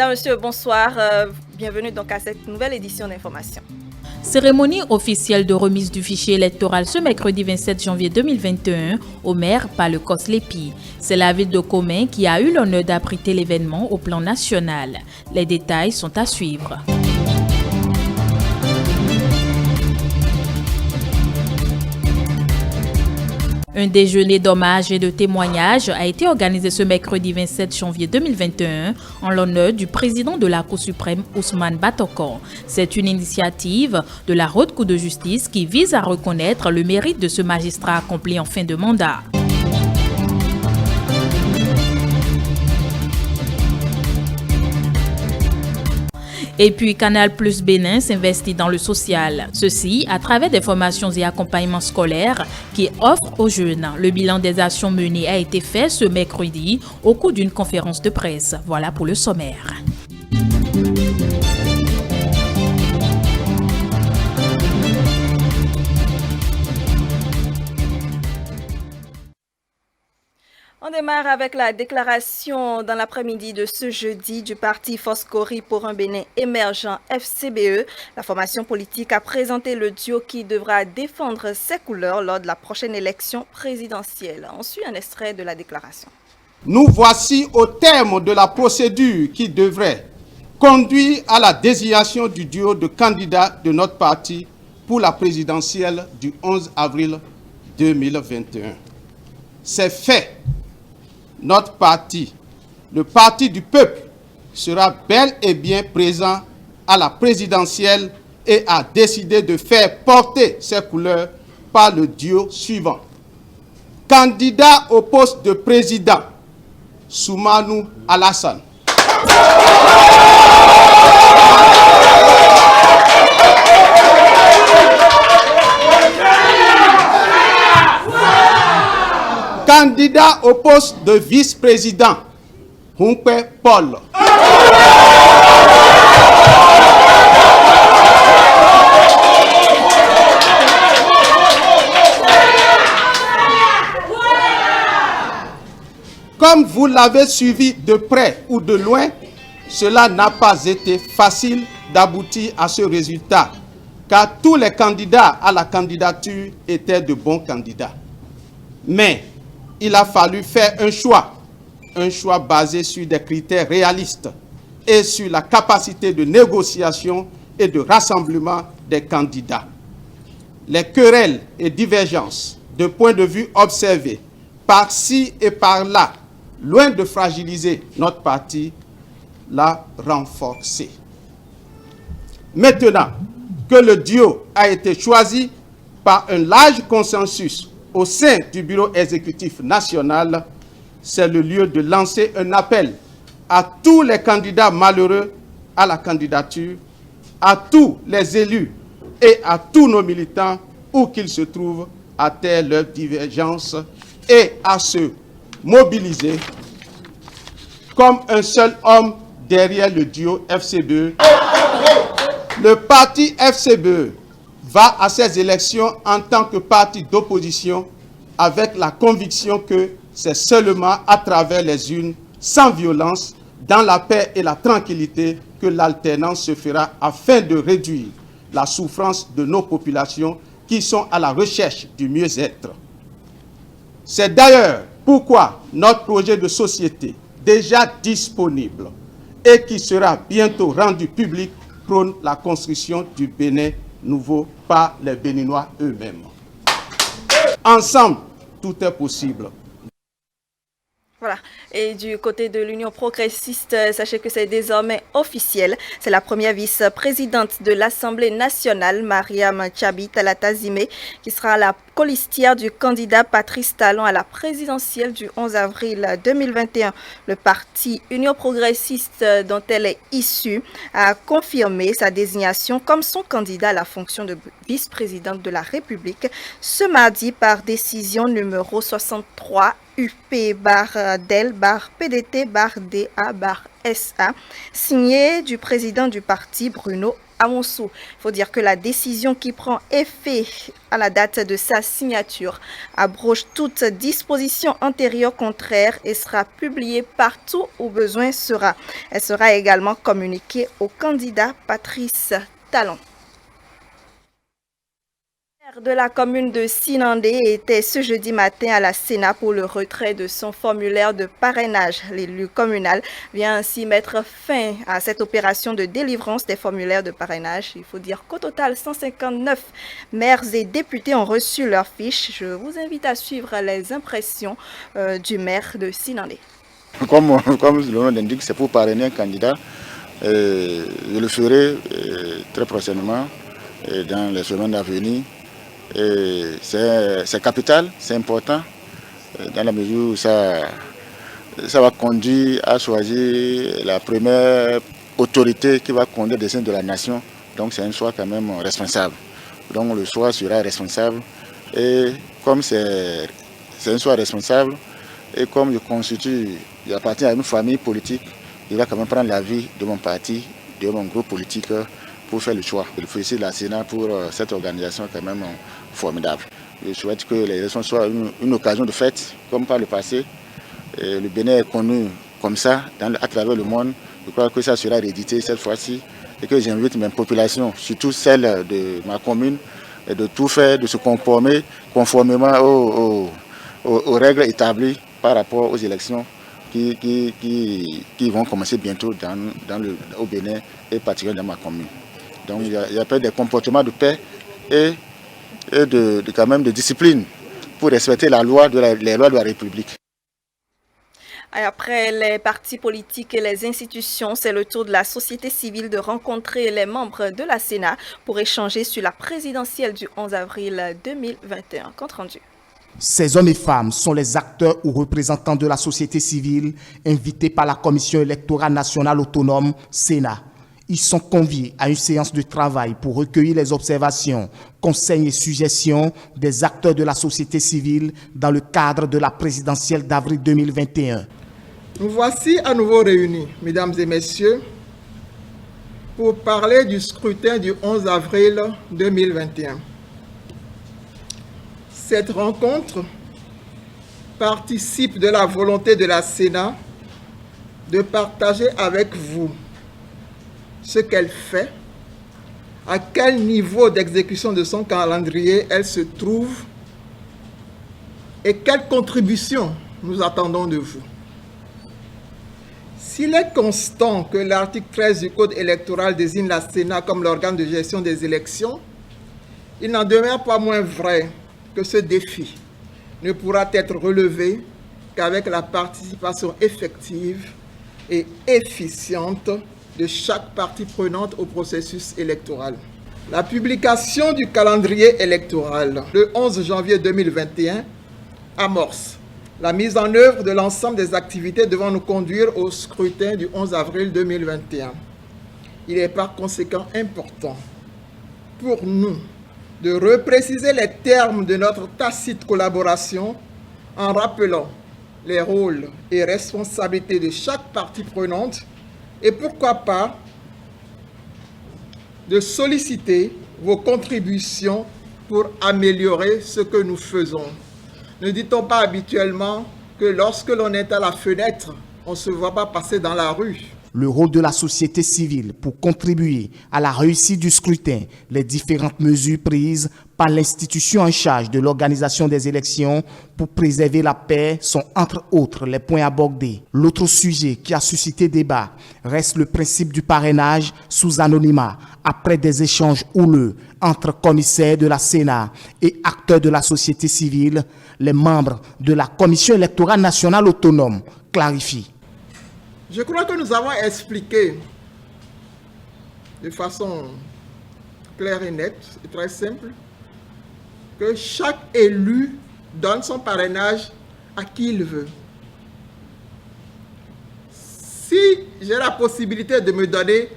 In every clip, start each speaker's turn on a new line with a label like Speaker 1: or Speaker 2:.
Speaker 1: Mesdames, Messieurs, bonsoir. Bienvenue donc à cette nouvelle édition d'Information.
Speaker 2: Cérémonie officielle de remise du fichier électoral ce mercredi 27 janvier 2021 au maire par le COSLEPI. C'est la ville de Commin qui a eu l'honneur d'abriter l'événement au plan national. Les détails sont à suivre. Un déjeuner d'hommage et de témoignage a été organisé ce mercredi 27 janvier 2021 en l'honneur du président de la Cour suprême Ousmane Batokor. C'est une initiative de la Haute Cour de justice qui vise à reconnaître le mérite de ce magistrat accompli en fin de mandat. Et puis Canal Plus Bénin s'investit dans le social. Ceci à travers des formations et accompagnements scolaires qui offrent aux jeunes. Le bilan des actions menées a été fait ce mercredi au cours d'une conférence de presse. Voilà pour le sommaire.
Speaker 1: On démarre avec la déclaration dans l'après-midi de ce jeudi du parti Foscori pour un Bénin émergent FCBE. La formation politique a présenté le duo qui devra défendre ses couleurs lors de la prochaine élection présidentielle. On suit un extrait de la déclaration.
Speaker 3: Nous voici au terme de la procédure qui devrait conduire à la désignation du duo de candidats de notre parti pour la présidentielle du 11 avril 2021. C'est fait. Notre parti, le parti du peuple, sera bel et bien présent à la présidentielle et a décidé de faire porter ses couleurs par le duo suivant. Candidat au poste de président, Soumanou Alassane. Candidat au poste de vice-président, Humpe Paul. Comme vous l'avez suivi de près ou de loin, cela n'a pas été facile d'aboutir à ce résultat, car tous les candidats à la candidature étaient de bons candidats. Mais il a fallu faire un choix basé sur des critères réalistes et sur la capacité de négociation et de rassemblement des candidats. Les querelles et divergences de points de vue observés par-ci et par-là, loin de fragiliser notre parti, l'a renforcé. Maintenant que le duo a été choisi par un large consensus au sein du bureau exécutif national, c'est le lieu de lancer un appel à tous les candidats malheureux à la candidature, à tous les élus et à tous nos militants, où qu'ils se trouvent, à taire leurs divergences et à se mobiliser comme un seul homme derrière le duo FCBE. Le parti FCBE va à ces élections en tant que parti d'opposition avec la conviction que c'est seulement à travers les urnes, sans violence, dans la paix et la tranquillité, que l'alternance se fera afin de réduire la souffrance de nos populations qui sont à la recherche du mieux-être. C'est d'ailleurs pourquoi notre projet de société, déjà disponible et qui sera bientôt rendu public, prône la construction du Bénin nouveau par les Béninois eux-mêmes. Ensemble, tout est possible.
Speaker 1: Voilà. Et du côté de l'Union progressiste, sachez que c'est désormais officiel. C'est la première vice-présidente de l'Assemblée nationale, Mariam Tchabi Talatazime, qui sera la colistière du candidat Patrice Talon à la présidentielle du 11 avril 2021. Le parti Union progressiste dont elle est issue a confirmé sa désignation comme son candidat à la fonction de vice-présidente de la République ce mardi par décision numéro 63 UP-DEL-PDT-DA-SA, signé du président du parti Bruno Amonso. Il faut dire que la décision qui prend effet à la date de sa signature abroge toute disposition antérieure contraire et sera publiée partout où besoin sera. Elle sera également communiquée au candidat Patrice Talon. Le maire de la commune de Sinandé était ce jeudi matin à la Sénat pour le retrait de son formulaire de parrainage. L'élu communal vient ainsi mettre fin à cette opération de délivrance des formulaires de parrainage. Il faut dire qu'au total, 159 maires et députés ont reçu leurs fiches. Je vous invite à suivre les impressions du maire de Sinandé.
Speaker 4: Comme le nom l'indique, c'est pour parrainer un candidat. Je le ferai très prochainement dans les semaines à venir. C'est capital, c'est important, dans la mesure où ça va conduire à choisir la première autorité qui va conduire le destin de la nation. Donc c'est un choix quand même responsable. Donc le choix sera responsable. Et comme c'est un choix responsable, et comme j'appartiens à une famille politique, il va quand même prendre l'avis de mon parti, de mon groupe politique pour faire le choix. Je félicite la Sénat pour cette organisation quand même formidable. Je souhaite que les élections soient une occasion de fête, comme par le passé. Et le Bénin est connu comme ça à travers le monde. Je crois que ça sera réédité cette fois-ci et que j'invite mes populations, surtout celles de ma commune, de tout faire, de se conformer conformément aux règles établies par rapport aux élections qui vont commencer bientôt au Bénin et particulièrement dans ma commune. Donc il y a des comportements de paix et quand même de discipline pour respecter les lois de la République.
Speaker 1: Après les partis politiques et les institutions, c'est le tour de la société civile de rencontrer les membres de la Sénat pour échanger sur la présidentielle du 11 avril 2021. Compte rendu.
Speaker 5: Ces hommes et femmes sont les acteurs ou représentants de la société civile invités par la Commission électorale nationale autonome, Sénat. Ils sont conviés à une séance de travail pour recueillir les observations, conseils et suggestions des acteurs de la société civile dans le cadre de la présidentielle d'avril 2021.
Speaker 6: Nous voici à nouveau réunis, mesdames et messieurs, pour parler du scrutin du 11 avril 2021. Cette rencontre participe de la volonté de la Sénat de partager avec vous ce qu'elle fait, à quel niveau d'exécution de son calendrier elle se trouve et quelles contributions nous attendons de vous. S'il est constant que l'article 13 du Code électoral désigne la Sénat comme l'organe de gestion des élections, il n'en demeure pas moins vrai que ce défi ne pourra être relevé qu'avec la participation effective et efficiente de chaque partie prenante au processus électoral. La publication du calendrier électoral le 11 janvier 2021 amorce la mise en œuvre de l'ensemble des activités devant nous conduire au scrutin du 11 avril 2021. Il est par conséquent important pour nous de repréciser les termes de notre tacite collaboration en rappelant les rôles et responsabilités de chaque partie prenante et pourquoi pas de solliciter vos contributions pour améliorer ce que nous faisons. Ne dit-on pas habituellement que lorsque l'on est à la fenêtre, on ne se voit pas passer dans la rue?
Speaker 5: Le rôle de la société civile pour contribuer à la réussite du scrutin, les différentes mesures prises par l'institution en charge de l'organisation des élections pour préserver la paix sont entre autres les points abordés. L'autre sujet qui a suscité débat reste le principe du parrainage sous anonymat après des échanges houleux entre commissaires de la Sénat et acteurs de la société civile. Les membres de la Commission électorale nationale autonome clarifient.
Speaker 6: Je crois que nous avons expliqué de façon claire et nette et très simple que chaque élu donne son parrainage à qui il veut. Si j'ai la possibilité de me donner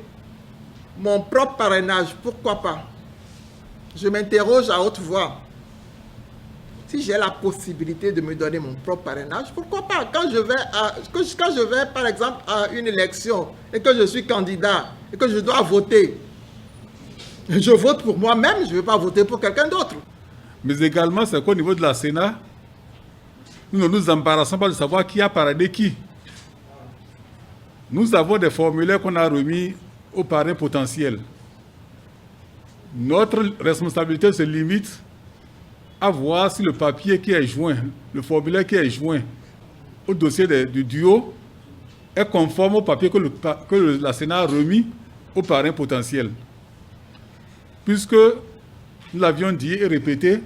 Speaker 6: mon propre parrainage, pourquoi pas? Je m'interroge à haute voix. Si j'ai la possibilité de me donner mon propre parrainage, pourquoi pas? Quand je vais, par exemple, à une élection et que je suis candidat et que je dois voter, je vote pour moi-même, je ne vais pas voter pour quelqu'un d'autre.
Speaker 7: Mais également, c'est qu'au niveau de la Sénat, nous ne nous embarrassons pas de savoir qui a parrainé qui. Nous avons des formulaires qu'on a remis aux parrains potentiels. Notre responsabilité se limite à voir si le papier qui est joint, le formulaire qui est joint au dossier du duo est conforme au papier que la Sénat a remis aux parrains potentiels. Puisque nous l'avions dit et répété,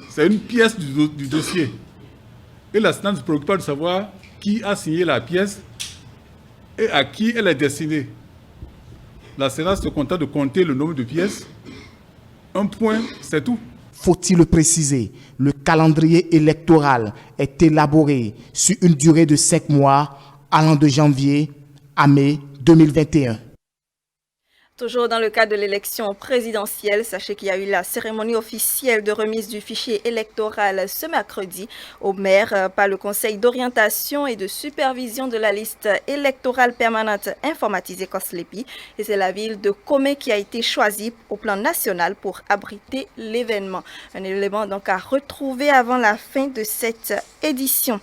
Speaker 7: c'est une pièce du dossier. Et la Sénat ne se préoccupe pas de savoir qui a signé la pièce et à qui elle est destinée. La Sénat se contente de compter le nombre de pièces. Un point, c'est tout.
Speaker 5: Faut-il le préciser, le calendrier électoral est élaboré sur une durée de 5 mois allant de janvier à mai 2021.
Speaker 1: Toujours dans le cadre de l'élection présidentielle, sachez qu'il y a eu la cérémonie officielle de remise du fichier électoral ce mercredi au maire par le Conseil d'orientation et de supervision de la liste électorale permanente informatisée COSLEPI. Et c'est la ville de Comé qui a été choisie au plan national pour abriter l'événement. Un élément donc à retrouver avant la fin de cette édition.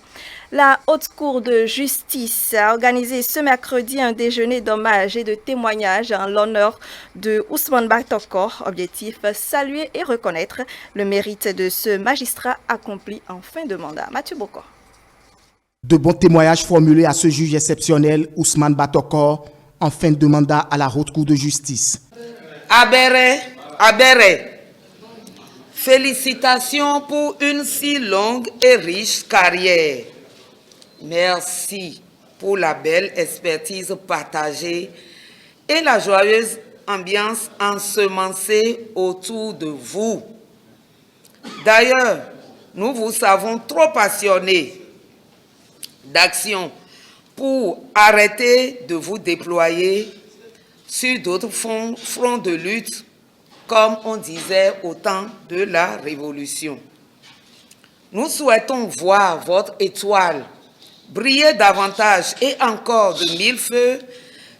Speaker 1: La Haute Cour de justice a organisé ce mercredi un déjeuner d'hommage et de témoignage en l'honneur de Ousmane Batokor. Objectif, saluer et reconnaître le mérite de ce magistrat accompli en fin de mandat. Mathieu Boko.
Speaker 5: De bons témoignages formulés à ce juge exceptionnel, Ousmane Batokor, en fin de mandat à la Haute Cour de justice.
Speaker 8: Abéré, félicitations pour une si longue et riche carrière. Merci pour la belle expertise partagée et la joyeuse ambiance ensemencée autour de vous. D'ailleurs, nous vous savons trop passionnés d'action pour arrêter de vous déployer sur d'autres fronts de lutte, comme on disait au temps de la Révolution. Nous souhaitons voir votre étoile briller davantage et encore de 1000 feux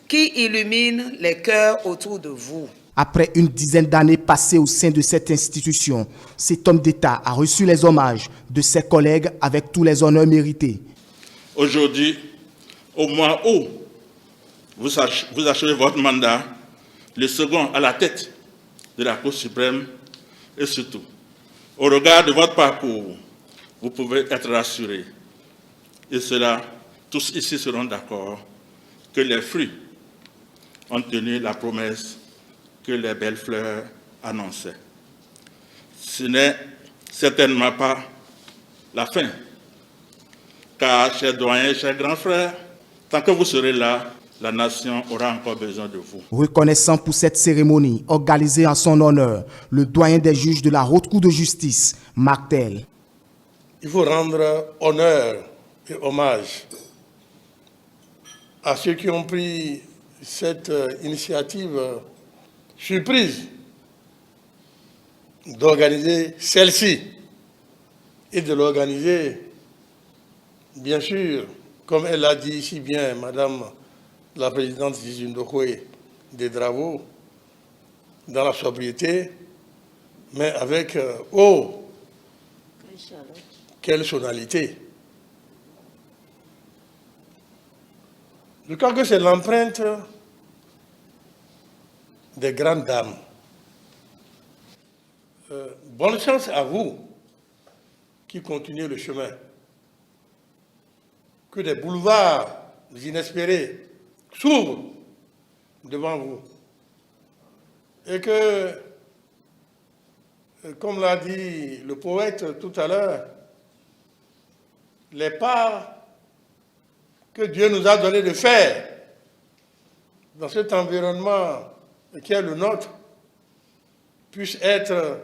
Speaker 8: qui illuminent les cœurs autour de vous.
Speaker 5: Après une dizaine d'années passées au sein de cette institution, cet homme d'État a reçu les hommages de ses collègues avec tous les honneurs mérités.
Speaker 9: Aujourd'hui, au mois où vous achevez votre mandat, le second à la tête de la Cour suprême, et surtout, au regard de votre parcours, vous pouvez être rassurés. Et cela, tous ici seront d'accord que les fruits ont tenu la promesse que les belles fleurs annonçaient. Ce n'est certainement pas la fin, car, chers doyens, chers grands frères, tant que vous serez là, la nation aura encore besoin de vous.
Speaker 5: Reconnaissant pour cette cérémonie organisée en son honneur, le doyen des juges de la Haute Cour de justice, Martel.
Speaker 10: Il faut rendre honneur et hommage à ceux qui ont pris cette initiative surprise d'organiser celle-ci et de l'organiser, bien sûr, comme elle l'a dit si bien, Madame la Présidente Zizi Ndokoé des Dravos, dans la sobriété, mais avec, quelle sonalité. Je crois que c'est l'empreinte des grandes dames. Bonne chance à vous qui continuez le chemin. Que des boulevards inespérés s'ouvrent devant vous. Et que, comme l'a dit le poète tout à l'heure, les pas que Dieu nous a donné de faire dans cet environnement qui est le nôtre puissent être,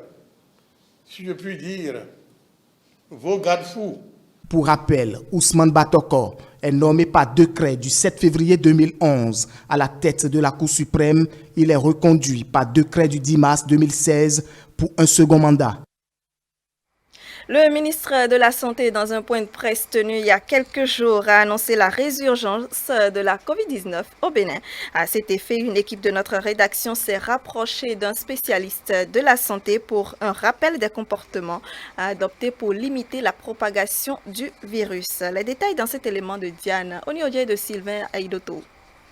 Speaker 10: si je puis dire, vos garde-fous.
Speaker 5: Pour rappel, Ousmane Batokor est nommé par décret du 7 février 2011 à la tête de la Cour suprême. Il est reconduit par décret du 10 mars 2016 pour un second mandat.
Speaker 1: Le ministre de la Santé, dans un point de presse tenu il y a quelques jours, a annoncé la résurgence de la COVID-19 au Bénin. À cet effet, une équipe de notre rédaction s'est rapprochée d'un spécialiste de la santé pour un rappel des comportements à adopter pour limiter la propagation du virus. Les détails dans cet élément de Diane Oniodje et de Sylvain Aïdoto.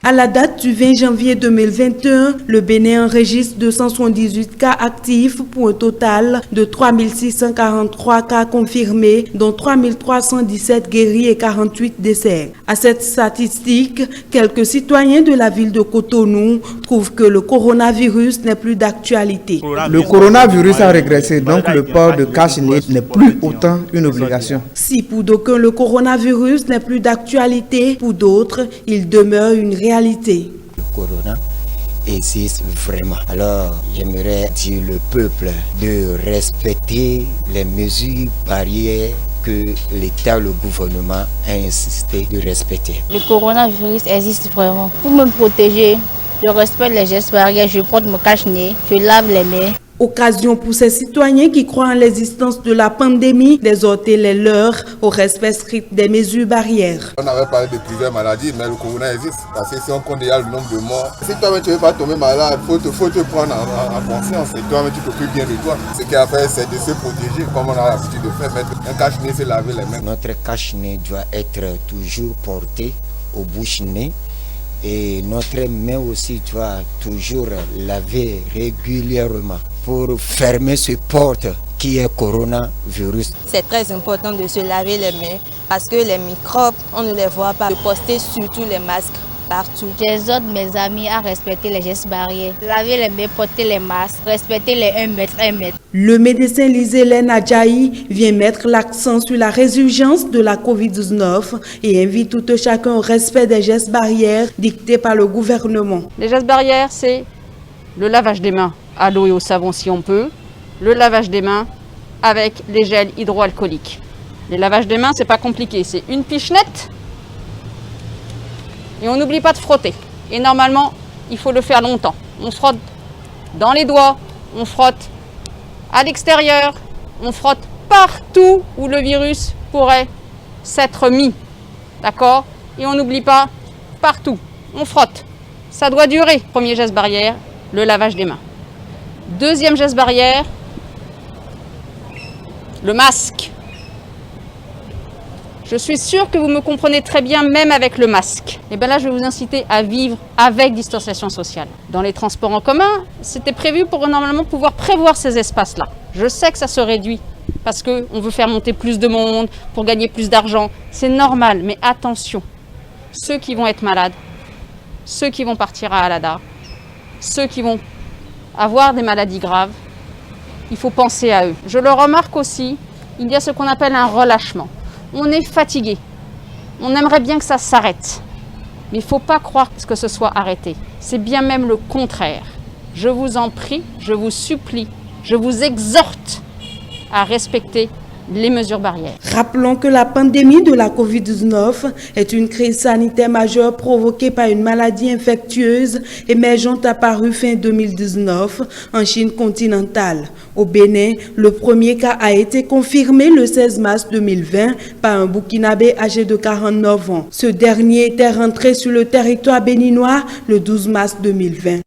Speaker 11: À la date du 20 janvier 2021, le Bénin enregistre 278 cas actifs pour un total de 3643 cas confirmés, dont 3317 guéris et 48 décès. À cette statistique, quelques citoyens de la ville de Cotonou trouvent que le coronavirus n'est plus d'actualité.
Speaker 12: Le coronavirus a régressé, donc le port de cache-nez n'est plus autant une obligation.
Speaker 11: Si pour d'aucuns le coronavirus n'est plus d'actualité, pour d'autres, il demeure une réalité.
Speaker 13: Le corona existe vraiment. Alors, j'aimerais dire au peuple de respecter les mesures barrières que l'État, le gouvernement a insisté de respecter.
Speaker 14: Le coronavirus existe vraiment. Pour me protéger, je respecte les gestes barrières, je porte mon cache-nez, je lave les mains.
Speaker 11: Occasion pour ces citoyens qui croient en l'existence de la pandémie d'exhorter les leurs au respect strict des mesures barrières.
Speaker 15: On avait parlé de plusieurs maladies, mais le corona existe. Parce que si on compte déjà le nombre de morts, si toi-même tu ne veux pas tomber malade, il faut te prendre en conscience et toi-même tu t'occupes bien de toi. Ce qu'il y a à faire, c'est de se protéger comme on a l'habitude de faire. Mettre un cache-nez, c'est laver les mains.
Speaker 13: Notre cache-nez doit être toujours porté au bouche-nez. Et notre main aussi doit toujours laver régulièrement pour fermer ce porte qui est coronavirus.
Speaker 16: C'est très important de se laver les mains parce que les microbes, on ne les voit pas. De porter surtout les masques partout.
Speaker 14: J'exhorte mes amis à respecter les gestes barrières. Laver les mains, porter les masques, respecter les 1 mètre, 1 mètre.
Speaker 11: Le médecin Lise-Hélène Adjaï vient mettre l'accent sur la résurgence de la COVID-19 et invite tout un chacun au respect des gestes barrières dictés par le gouvernement.
Speaker 17: Les gestes barrières, c'est le lavage des mains à l'eau et au savon si on peut, le lavage des mains avec les gels hydroalcooliques. Le lavage des mains, c'est pas compliqué, c'est une pichenette et on n'oublie pas de frotter. Et normalement, il faut le faire longtemps. On frotte dans les doigts, on frotte à l'extérieur, on frotte partout où le virus pourrait s'être mis. D'accord? Et on n'oublie pas partout. On frotte. Ça doit durer. Premier geste barrière, le lavage des mains. Deuxième geste barrière, le masque. Je suis sûre que vous me comprenez très bien, même avec le masque. Et bien là, je vais vous inciter à vivre avec distanciation sociale. Dans les transports en commun, c'était prévu pour normalement pouvoir prévoir ces espaces-là. Je sais que ça se réduit parce qu'on veut faire monter plus de monde pour gagner plus d'argent. C'est normal, mais attention. Ceux qui vont être malades, ceux qui vont partir à Alada, ceux qui vont avoir des maladies graves, il faut penser à eux. Je le remarque aussi, il y a ce qu'on appelle un relâchement. On est fatigué, on aimerait bien que ça s'arrête, mais il ne faut pas croire que ce soit arrêté. C'est bien même le contraire. Je vous en prie, je vous supplie, je vous exhorte à respecter les mesures barrières.
Speaker 11: Rappelons que la pandémie de la COVID-19 est une crise sanitaire majeure provoquée par une maladie infectieuse émergente apparue fin 2019 en Chine continentale. Au Bénin, le premier cas a été confirmé le 16 mars 2020 par un Burkinabé âgé de 49 ans. Ce dernier était rentré sur le territoire béninois le 12 mars 2020.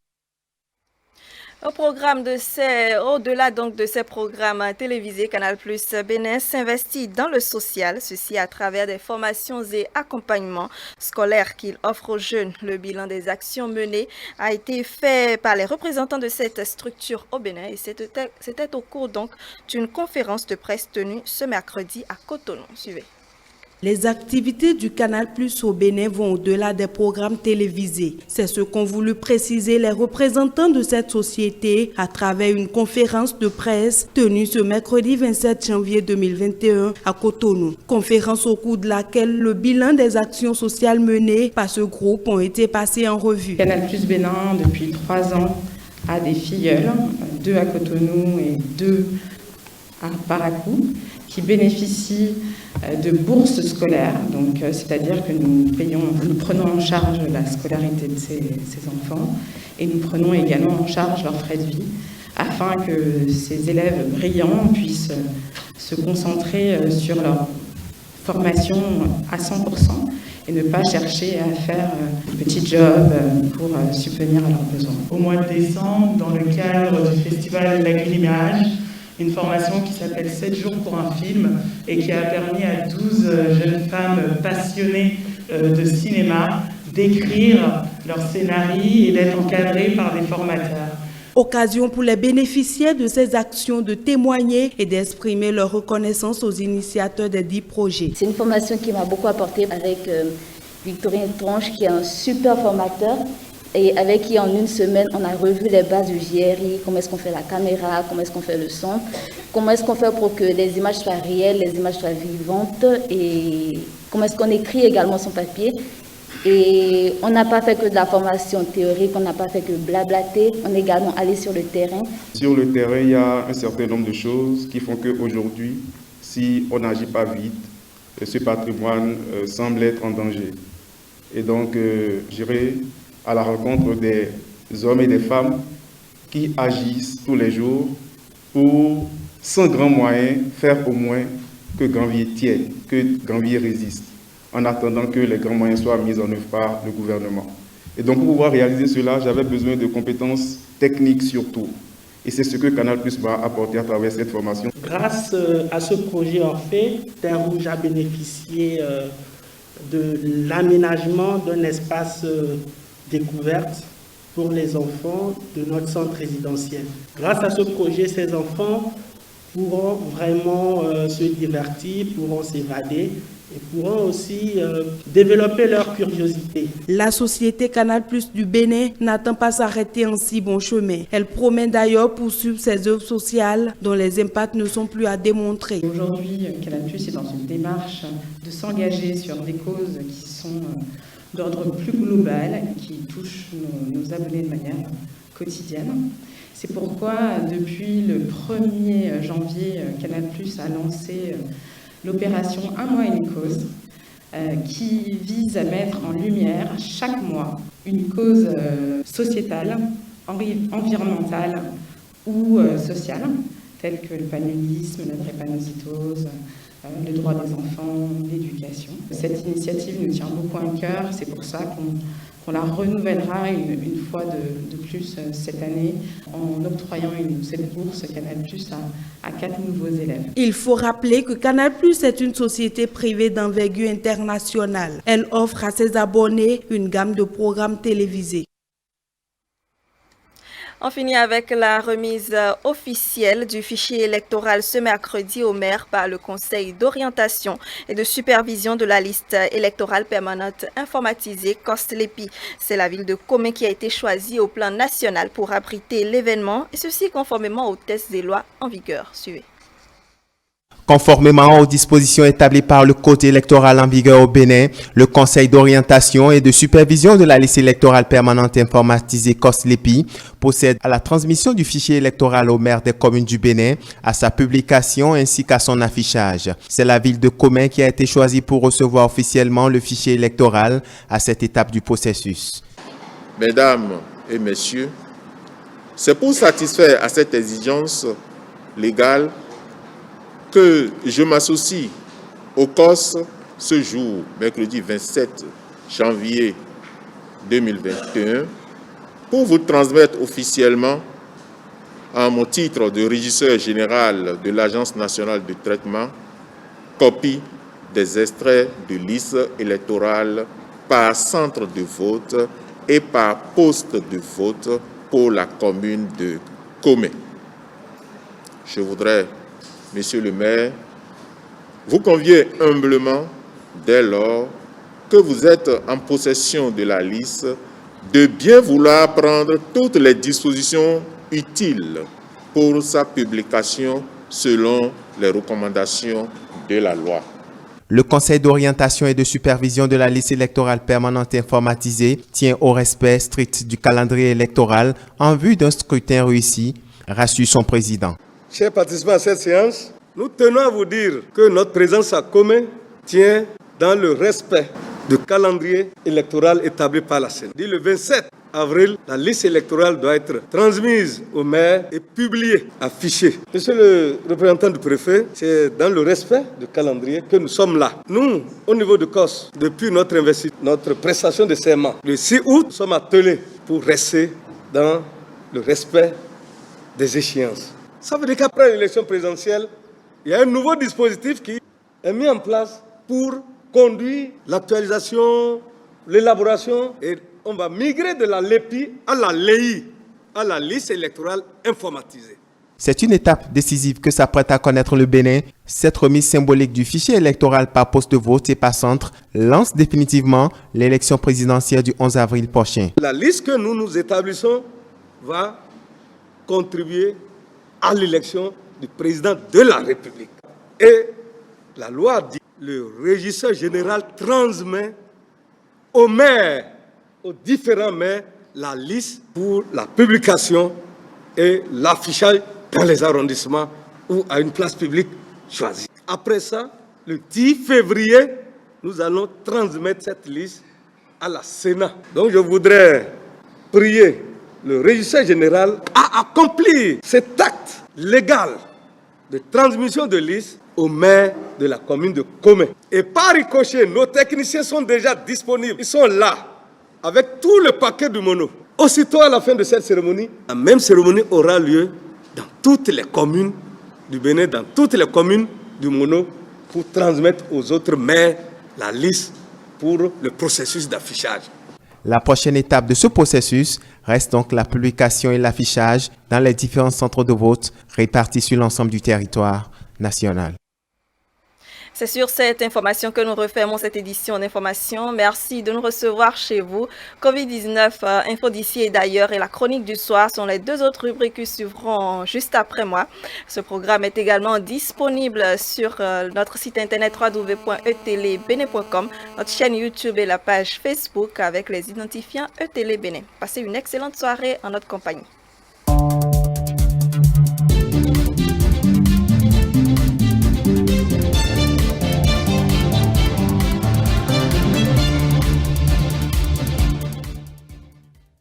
Speaker 1: Au-delà donc de ces programmes télévisés, Canal+ Bénin s'investit dans le social, ceci à travers des formations et accompagnements scolaires qu'il offre aux jeunes. Le bilan des actions menées a été fait par les représentants de cette structure au Bénin et c'était au cours donc d'une conférence de presse tenue ce mercredi à Cotonou. Suivez.
Speaker 11: Les activités du Canal+ au Bénin vont au-delà des programmes télévisés. C'est ce qu'ont voulu préciser les représentants de cette société à travers une conférence de presse tenue ce mercredi 27 janvier 2021 à Cotonou. Conférence au cours de laquelle le bilan des actions sociales menées par ce groupe ont été passées en revue.
Speaker 18: Canal+ Bénin, depuis 3 ans, a des filleuls, 2 à Cotonou et 2 à Parakou, qui bénéficient de bourses scolaires, donc c'est-à-dire que nous prenons en charge la scolarité de ces enfants et nous prenons également en charge leurs frais de vie afin que ces élèves brillants puissent se concentrer sur leur formation à 100% et ne pas chercher à faire un petit job pour subvenir à leurs besoins.
Speaker 19: Au mois de décembre, dans le cadre du festival Lagrimage, une formation qui s'appelle 7 jours pour un film et qui a permis à 12 jeunes femmes passionnées de cinéma d'écrire leur scénario et d'être encadrées par des formateurs.
Speaker 11: Occasion pour les bénéficiaires de ces actions de témoigner et d'exprimer leur reconnaissance aux initiateurs des 10 projets.
Speaker 14: C'est une formation qui m'a beaucoup apporté avec Victorien Tronche, qui est un super formateur et avec qui en une semaine on a revu les bases du JRI, comment est-ce qu'on fait la caméra, comment est-ce qu'on fait le son, comment est-ce qu'on fait pour que les images soient réelles, les images soient vivantes et comment est-ce qu'on écrit également son papier. Et on n'a pas fait que de la formation théorique, on n'a pas fait que blablater, on est également allé sur le terrain.
Speaker 20: Sur le terrain, il y a un certain nombre de choses qui font qu'aujourd'hui, si on n'agit pas vite, ce patrimoine semble être en danger. Et donc, j'irai à la rencontre des hommes et des femmes qui agissent tous les jours pour, sans grands moyens, faire au moins que Granville tienne, que Granville résiste, en attendant que les grands moyens soient mis en œuvre par le gouvernement. Et donc, pour pouvoir réaliser cela, j'avais besoin de compétences techniques surtout. Et c'est ce que Canal+ m'a apporté à travers cette formation.
Speaker 19: Grâce à ce projet Orphée, Terre Rouge a bénéficié de l'aménagement d'un espace découverte pour les enfants de notre centre résidentiel. Grâce à ce projet, ces enfants pourront vraiment se divertir, pourront s'évader et pourront aussi développer leur curiosité.
Speaker 11: La société Canal+ du Bénin n'attend pas s'arrêter en si bon chemin. Elle promet d'ailleurs poursuivre ses œuvres sociales dont les impacts ne sont plus à démontrer.
Speaker 18: Aujourd'hui, Canal+ est dans une démarche de s'engager sur des causes qui sont d'ordre plus global, qui touchent nos abonnés de manière quotidienne. C'est pourquoi, depuis le 1er janvier, Canal+ a lancé l'opération Un mois une cause, qui vise à mettre en lumière chaque mois une cause sociétale, environnementale ou sociale, telle que le paludisme, la drépanocytose, le droit des enfants, l'éducation. Cette initiative nous tient beaucoup à cœur, c'est pour ça qu'on la renouvellera une fois de plus cette année en octroyant cette bourse Canal+ à 4 nouveaux élèves.
Speaker 11: Il faut rappeler que Canal+ est une société privée d'envergure internationale. Elle offre à ses abonnés une gamme de programmes télévisés.
Speaker 1: On finit avec la remise officielle du fichier électoral ce mercredi au maire par le Conseil d'orientation et de supervision de la liste électorale permanente informatisée COSLEPI. C'est la ville de Comé qui a été choisie au plan national pour abriter l'événement et ceci conformément aux tests des lois en vigueur. Suivez.
Speaker 21: Conformément aux dispositions établies par le Code électoral en vigueur au Bénin, le Conseil d'orientation et de supervision de la liste électorale permanente informatisée COSLEPI procède à la transmission du fichier électoral aux maires des communes du Bénin, à sa publication ainsi qu'à son affichage. C'est la ville de Comé qui a été choisie pour recevoir officiellement le fichier électoral à cette étape du processus.
Speaker 22: Mesdames et messieurs, c'est pour satisfaire à cette exigence légale que je m'associe au COS ce jour, mercredi 27 janvier 2021, pour vous transmettre officiellement, en mon titre de régisseur général de l'Agence nationale de traitement, copie des extraits de listes électorales par centre de vote et par poste de vote pour la commune de Comé. Je voudrais, Monsieur le maire, vous conviez humblement, dès lors que vous êtes en possession de la liste, de bien vouloir prendre toutes les dispositions utiles pour sa publication selon les recommandations de la loi.
Speaker 21: Le Conseil d'orientation et de supervision de la liste électorale permanente informatisée tient au respect strict du calendrier électoral en vue d'un scrutin réussi, rassure son président.
Speaker 23: Chers participants à cette séance, nous tenons à vous dire que notre présence à Comé tient dans le respect du calendrier électoral établi par la CENI. Le 27 avril, la liste électorale doit être transmise au maire et publiée, affichée. Monsieur le représentant du préfet, c'est dans le respect du calendrier que nous sommes là. Nous, au niveau de COS, depuis notre investiture, notre prestation de serment, le 6 août, nous sommes attelés pour rester dans le respect des échéances. Ça veut dire qu'après l'élection présidentielle, il y a un nouveau dispositif qui est mis en place pour conduire l'actualisation, l'élaboration, et on va migrer de la LEPI à la LEI, à la liste électorale informatisée.
Speaker 21: C'est une étape décisive que s'apprête à connaître le Bénin. Cette remise symbolique du fichier électoral par poste de vote et par centre lance définitivement l'élection présidentielle du 11 avril prochain.
Speaker 23: La liste que nous établissons va contribuer à l'élection du président de la République. Et la loi dit, le régisseur général transmet aux maires, aux différents maires, la liste pour la publication et l'affichage dans les arrondissements ou à une place publique choisie. Après ça, le 10 février, nous allons transmettre cette liste à la Sénat. Donc je voudrais prier le régisseur général à accomplir cet acte légal de transmission de liste au maire de la commune de Komé. Et par ricochet, nos techniciens sont déjà disponibles. Ils sont là, avec tout le paquet du mono. Aussitôt à la fin de cette cérémonie, la même cérémonie aura lieu dans toutes les communes du Bénin, dans toutes les communes du mono, pour transmettre aux autres maires la liste pour le processus d'affichage.
Speaker 21: La prochaine étape de ce processus reste donc la publication et l'affichage dans les différents centres de vote répartis sur l'ensemble du territoire national.
Speaker 1: C'est sur cette information que nous refermons cette édition d'information. Merci de nous recevoir chez vous. Covid-19, Info d'ici et d'ailleurs et la chronique du soir sont les deux autres rubriques qui suivront juste après moi. Ce programme est également disponible sur notre site internet www.etelebene.com, notre chaîne YouTube et la page Facebook avec les identifiants ETélé Bénin. Passez une excellente soirée en notre compagnie.